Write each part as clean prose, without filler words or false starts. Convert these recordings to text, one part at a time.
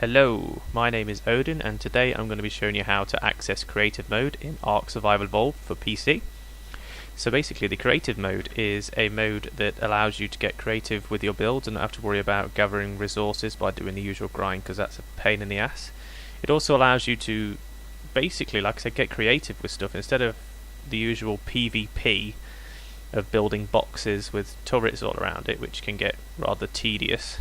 Hello, my name is Odin and today I'm going to be showing you how to access creative mode in Ark Survival Evolved for PC. So basically the creative mode is a mode that allows you to get creative with your builds and not have to worry about gathering resources by doing the usual grind, because that's a pain in the ass. It also allows you to basically, like I said, get creative with stuff instead of the usual PvP of building boxes with turrets all around it, which can get rather tedious,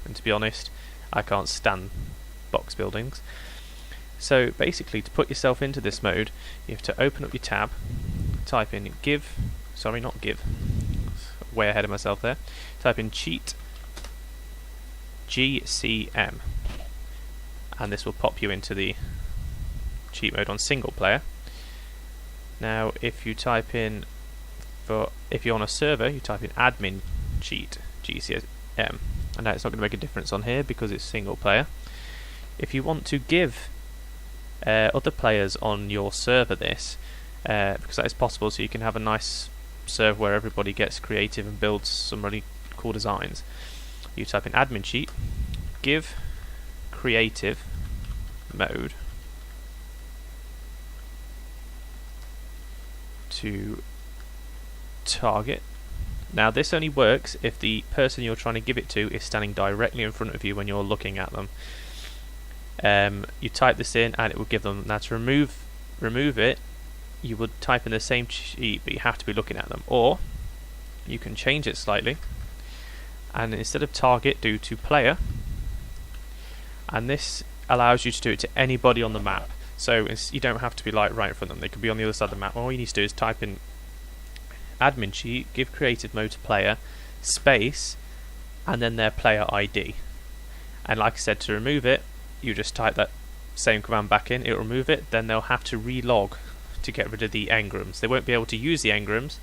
and to be honest I can't stand box buildings. So basically, to put yourself into this mode, you have to open up your tab, type in way ahead of myself there, type in cheat GCM, and this will pop you into the cheat mode on single player. Now if you type in, if you're on a server, you type in admin cheat GCM, and now it's not going to make a difference on here because it's single player. If you want to give other players on your server this, because that is possible, so you can have a nice server where everybody gets creative and builds some really cool designs, you type in admin cheat, give creative mode to target. Now this only works if the person you're trying to give it to is standing directly in front of you when you're looking at them. You type this in and it will give them. Now to remove it, you would type in the same cheat, but you have to be looking at them. Or you can change it slightly, and instead of target, do to player, and this allows you to do it to anybody on the map. So you don't have to be like right in front of them. They could be on the other side of the map. All you need to do is type in admin cheat, give creative mode to player, space, and then their player ID. And like I said, to remove it, you just type that same command back in, it'll remove it, then they'll have to relog to get rid of the engrams. They won't be able to use the engrams,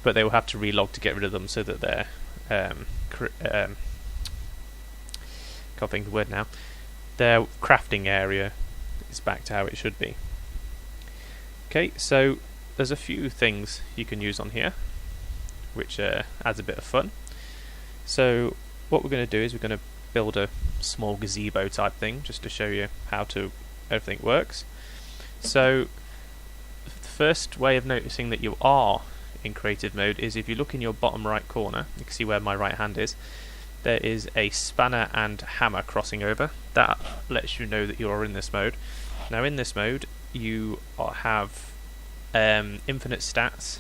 but they will have to relog to get rid of them so that their can't think of the word now, their crafting area is back to how it should be. Okay, so there's a few things you can use on here, which adds a bit of fun. So what we're going to do is we're going to build a small gazebo type thing, just to show you how everything works. So the first way of noticing that you are in creative mode is if you look in your bottom right corner, you can see where my right hand is, there is a spanner and hammer crossing over. That lets you know that you are in this mode. Now in this mode you have infinite stats,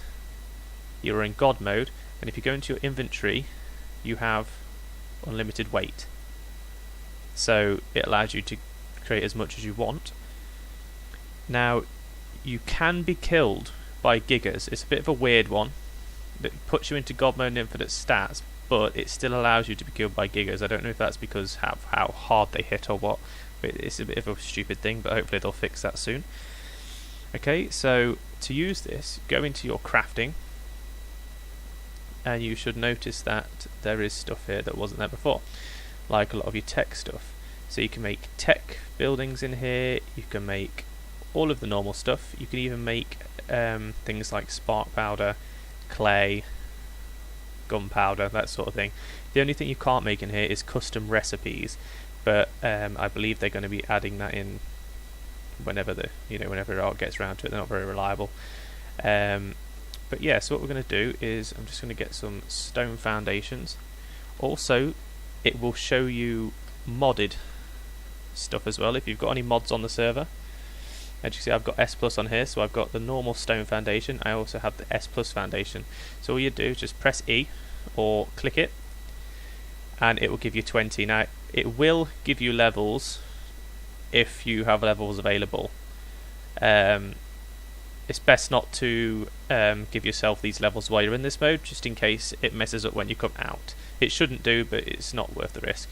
you're in God mode, and if you go into your inventory you have unlimited weight, so it allows you to create as much as you want. Now you can be killed by gigas. It's a bit of a weird one. It puts you into God mode and infinite stats, but it still allows you to be killed by gigas. I don't know if that's because how hard they hit or what, but it's a bit of a stupid thing, but hopefully they'll fix that soon. Okay, so to use this, go into your crafting, and you should notice that there is stuff here that wasn't there before, like a lot of your tech stuff. So you can make tech buildings in here, you can make all of the normal stuff, you can even make things like spark powder, clay, gunpowder, that sort of thing. The only thing you can't make in here is custom recipes, but I believe they're going to be adding that in whenever Ark gets around to it. They're not very reliable. But yeah, so what we're going to do is I'm just going to get some stone foundations. Also, it will show you modded stuff as well if you've got any mods on the server. As you can see, I've got S plus on here, so I've got the normal stone foundation. I also have the S plus foundation. So all you do is just press E or click it, and it will give you 20. Now it will give you levels if you have levels available. It's best not to give yourself these levels while you're in this mode, just in case it messes up when you come out. It shouldn't do, but it's not worth the risk.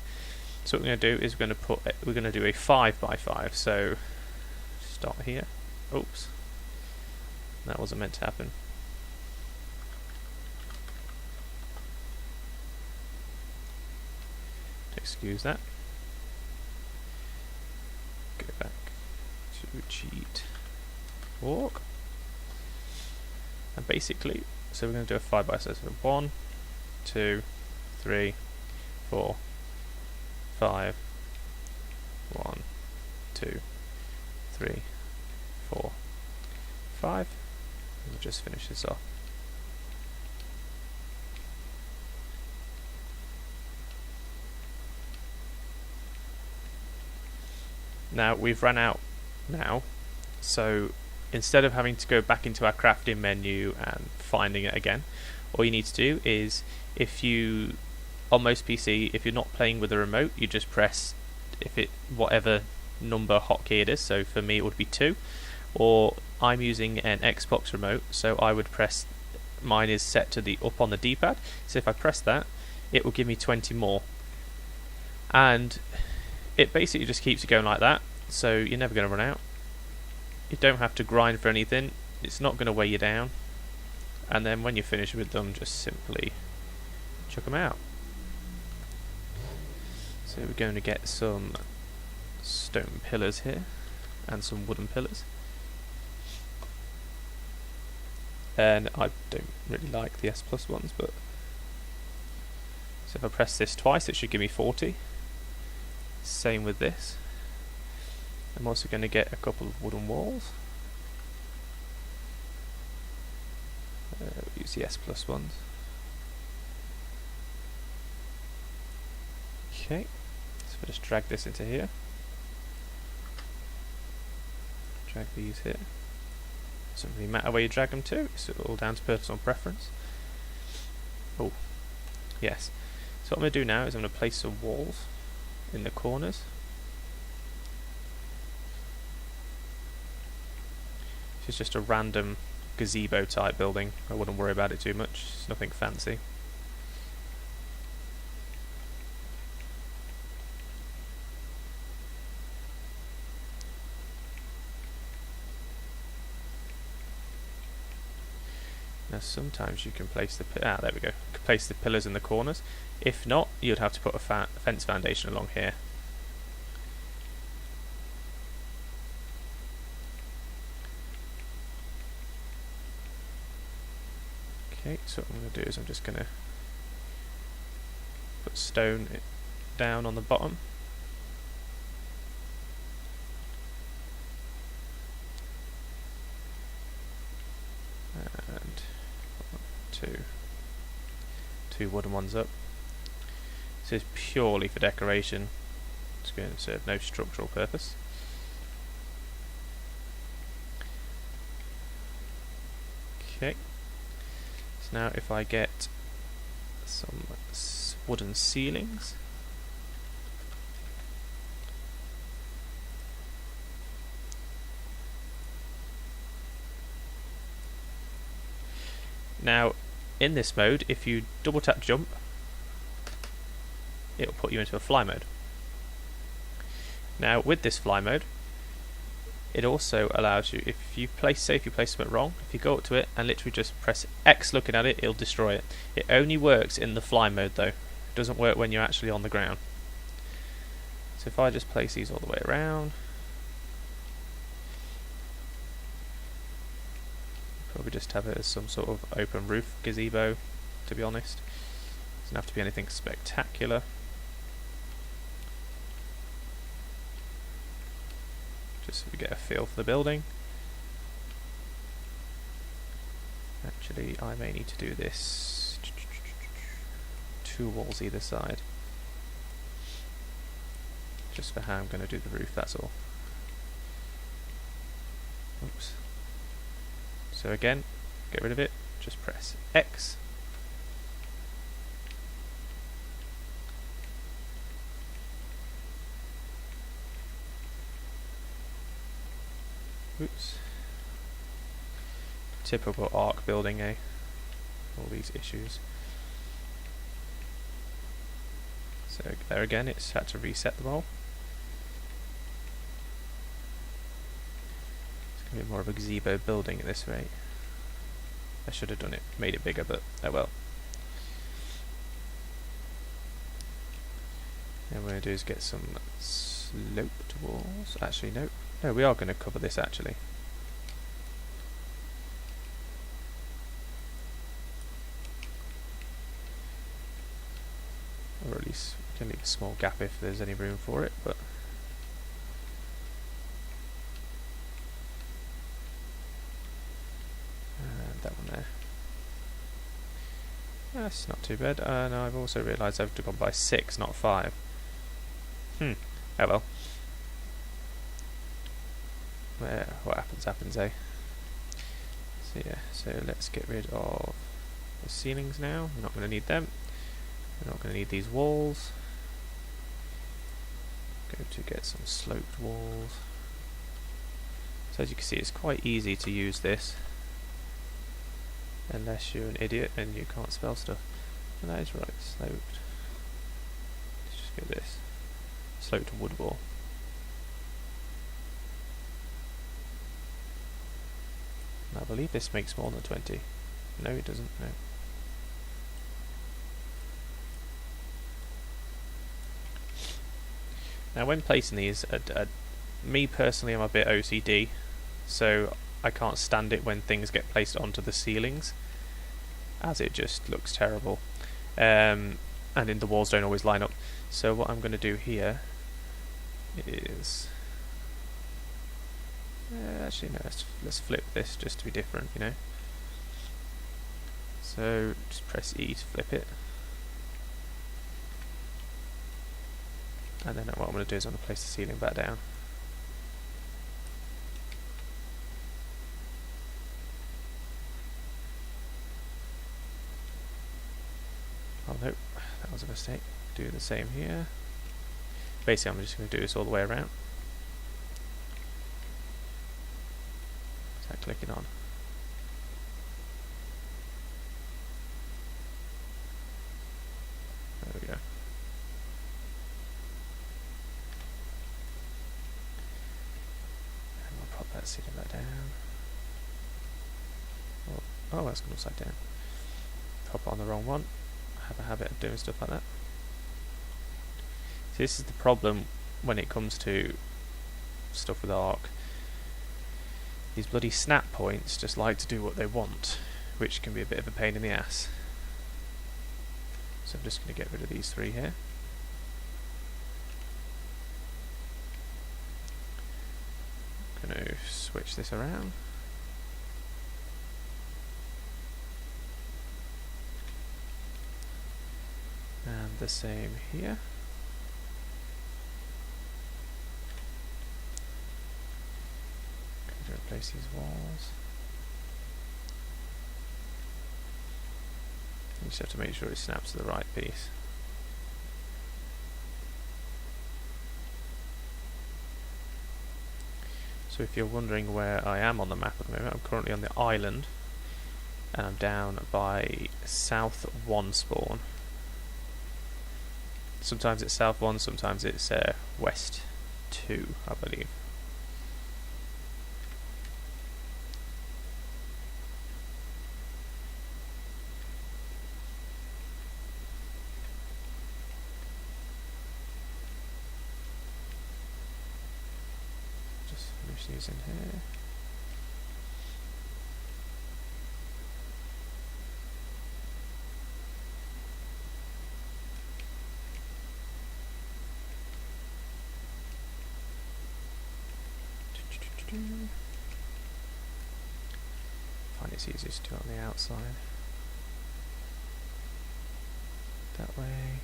So what we're going to do is we're going to do a 5x5. So start here. Oops, that wasn't meant to happen. Excuse that. Go back to cheat walk, and basically, so we're going to do a 5x5. So 1, 2, 3, 4, 5, 3, 4, 5. We'll just finish this off. Now we've run out now, so instead of having to go back into our crafting menu and finding it again, all you need to do is, on most PC, if you're not playing with a remote, you just press whatever number hotkey it is. So for me it would be 2, or I'm using an Xbox remote, so I would press, mine is set to the up on the D-pad, so if I press that, it will give me 20 more, and it basically just keeps it going like that, so you're never going to run out. You don't have to grind for anything, it's not going to weigh you down, and then when you're finished with them, just simply chuck them out. So we're going to get some stone pillars here, and some wooden pillars. And I don't really like the S Plus ones, but so if I press this twice, it should give me 40. Same with this. I'm also going to get a couple of wooden walls. Use the S Plus ones. Okay, so I'll just drag this into here. Drag these here. Doesn't really matter where you drag them to, it's all down to personal preference. Oh, yes. So what I'm going to do now is I'm going to place some walls in the corners. This is just a random gazebo type building. I wouldn't worry about it too much, it's nothing fancy. Now sometimes you can place there we go. You can place the pillars in the corners. If not, you'd have to put a fence foundation along here. Okay, so what I'm going to do is I'm just going to put stone down on the bottom. And two wooden ones up. This is purely for decoration. It's going to serve no structural purpose. Okay. So now if I get some wooden ceilings. Now in this mode, if you double tap jump, it will put you into a fly mode. Now with this fly mode, it also allows you, if you place something wrong, if you go up to it and literally just press X looking at it, it'll destroy it. It only works in the fly mode though. It doesn't work when you're actually on the ground. So if I just place these all the way around, probably just have it as some sort of open roof gazebo, to be honest. Doesn't have to be anything spectacular. Just so we get a feel for the building. Actually, I may need to do this 2 walls either side, just for how I'm going to do the roof, that's all. Oops. So again, get rid of it, just press X. Oops. Typical Ark building, eh? All these issues. So there again, it's had to reset them all. It's going to be more of a gazebo building at this rate. I should have done it, made it bigger, but oh well. And what we're going to do is get some sloped walls. Actually, no, we are going to cover this actually. Or at least we can leave a small gap if there's any room for it, but That's not too bad. No, I've also realised I've gone by 6, not 5. Oh well. What happens, eh? So yeah, so let's get rid of the ceilings now. We're not going to need them. We're not going to need these walls. Go to get some sloped walls. So as you can see, it's quite easy to use this, unless you're an idiot and you can't spell stuff. And that is right, sloped. Let's just get this. Sloped wood wall. And I believe this makes more than 20. No, it doesn't, no. Now when placing these, me personally, I'm a bit OCD, so I can't stand it when things get placed onto the ceilings, as it just looks terrible. And then the walls don't always line up. So what I'm going to do here is... actually no, let's flip this just to be different, you know. So just press E to flip it. And then what I'm going to do is I'm going to place the ceiling back down. Oh no, that was a mistake. Do the same here. Basically I'm just going to do this all the way around. Is that clicking on? There we go. And we'll pop that ceiling back down. Oh, that's gone upside down. Pop it on the wrong one. I have a habit of doing stuff like that. See, this is the problem when it comes to stuff with Ark. These bloody snap points just like to do what they want, which can be a bit of a pain in the ass. So I'm just going to get rid of these 3 here. I'm going to switch this around. And the same here. Going to replace these walls. You just have to make sure it snaps to the right piece. So if you're wondering where I am on the map at the moment, I'm currently on the island, and I'm down by South 1 spawn. Sometimes it's South 1, sometimes it's West 2, I believe. Just finish these in here. Find it's easiest to do it on the outside. That way.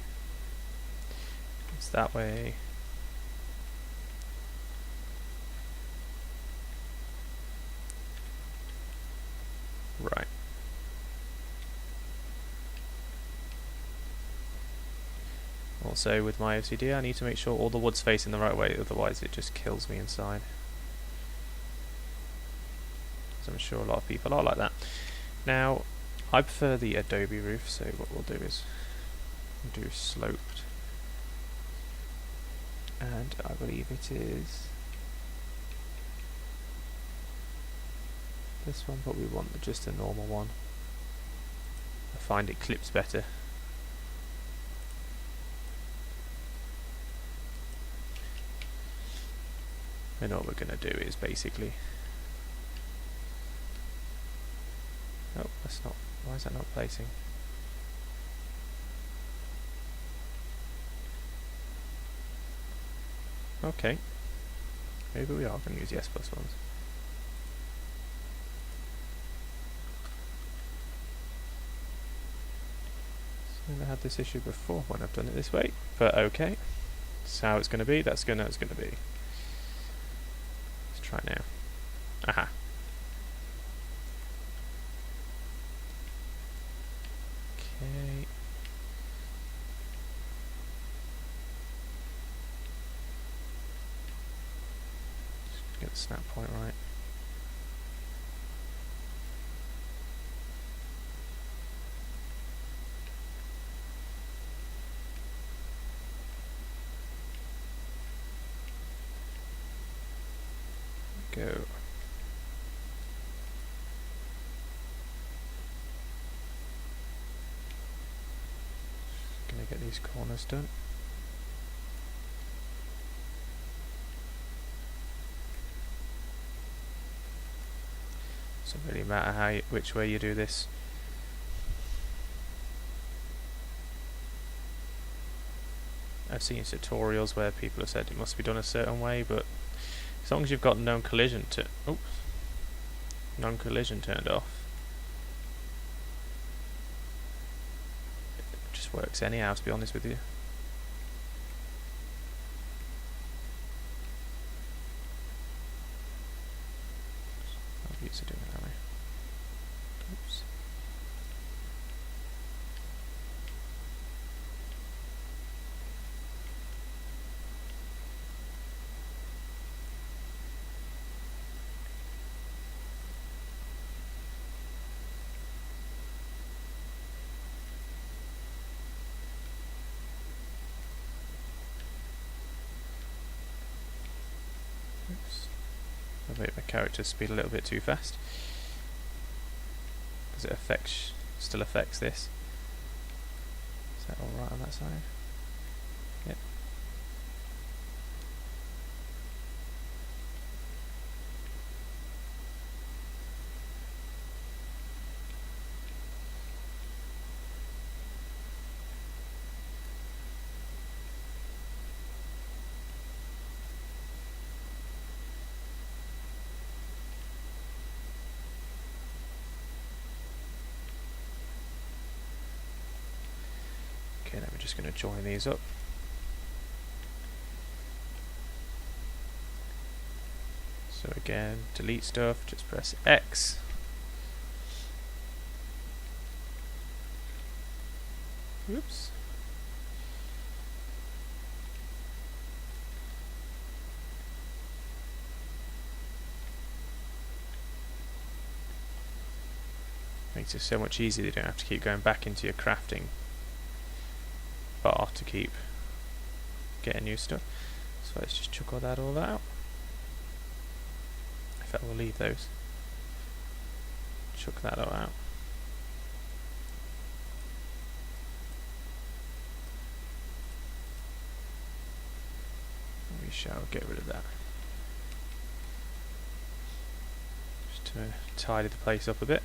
It's that way. Right. Also, with my OCD, I need to make sure all the wood's facing the right way, otherwise it just kills me inside. So I'm sure a lot of people are like that. Now, I prefer the adobe roof, so what we'll do is do sloped. And I believe it is this one, but we want just a normal one. I find it clips better. And all we're going to do is basically... Oh, that's not... Why is that not placing? Okay. Maybe we are going to use the S+ ones. Never had this issue before when I've done it this way, but okay. That's how it's going to be. That's how it's going to be. Let's try now. Aha. Okay. Just get the snap point right. Go. Just gonna get these corners done. Doesn't really matter which way you do this. I've seen tutorials where people have said it must be done a certain way, but as long as you've got non-collision turned off, it just works anyhow, to be honest with you. I'm used to doing it that way. Oops. I made my character speed a little bit too fast because it still affects this. Is that all right on that side? Yep. Okay, then we're just going to join these up. So again, delete stuff, just press X. Oops. Makes it so much easier, you don't have to keep going back into your crafting bar to keep getting new stuff. So let's just chuck all that out. In fact, we'll leave those. Chuck that all out. We shall get rid of that. Just to tidy the place up a bit.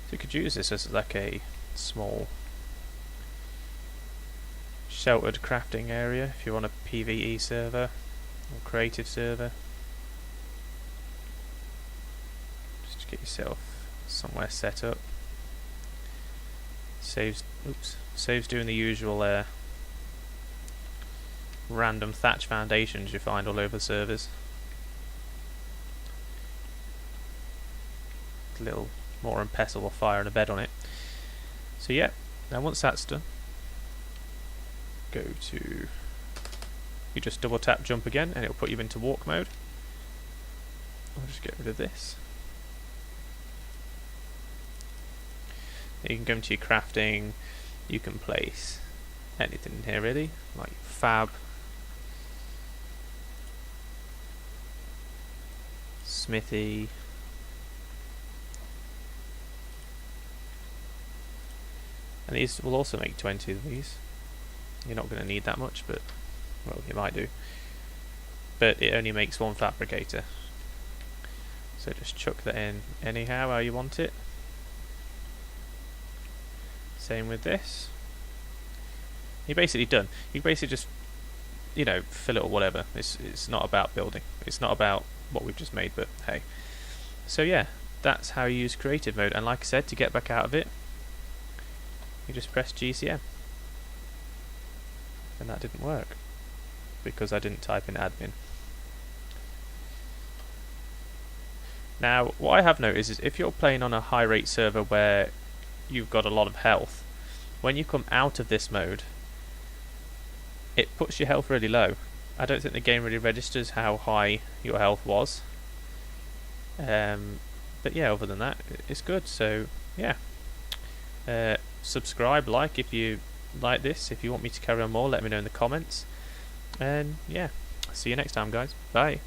So you could use this as like a small sheltered crafting area if you're on a PvE server or creative server. Just to get yourself somewhere set up. Saves doing the usual random thatch foundations you find all over the servers. Little mortar and pestle or fire and a bed on it. So yeah, now once that's done, you just double tap jump again and it'll put you into walk mode. I'll just get rid of this. You can go into your crafting, you can place anything in here really, like fab, smithy, and these will also make 20 of these. You're not going to need that much, but well, you might do. But it only makes one fabricator. So just chuck that in anyhow how you want it. Same with this. You're basically done. You basically just, fill it or whatever. It's not about building. It's not about what we've just made, but hey. So yeah, that's how you use creative mode, and like I said, to get back out of it, you just press GCM. And that didn't work, because I didn't type in admin. Now, what I have noticed is if you're playing on a high rate server where you've got a lot of health, when you come out of this mode, it puts your health really low. I don't think the game really registers how high your health was. But yeah, other than that, it's good. So yeah, subscribe, like if you like this. If you want me to carry on more, let me know in the comments. And yeah, see you next time, guys. Bye.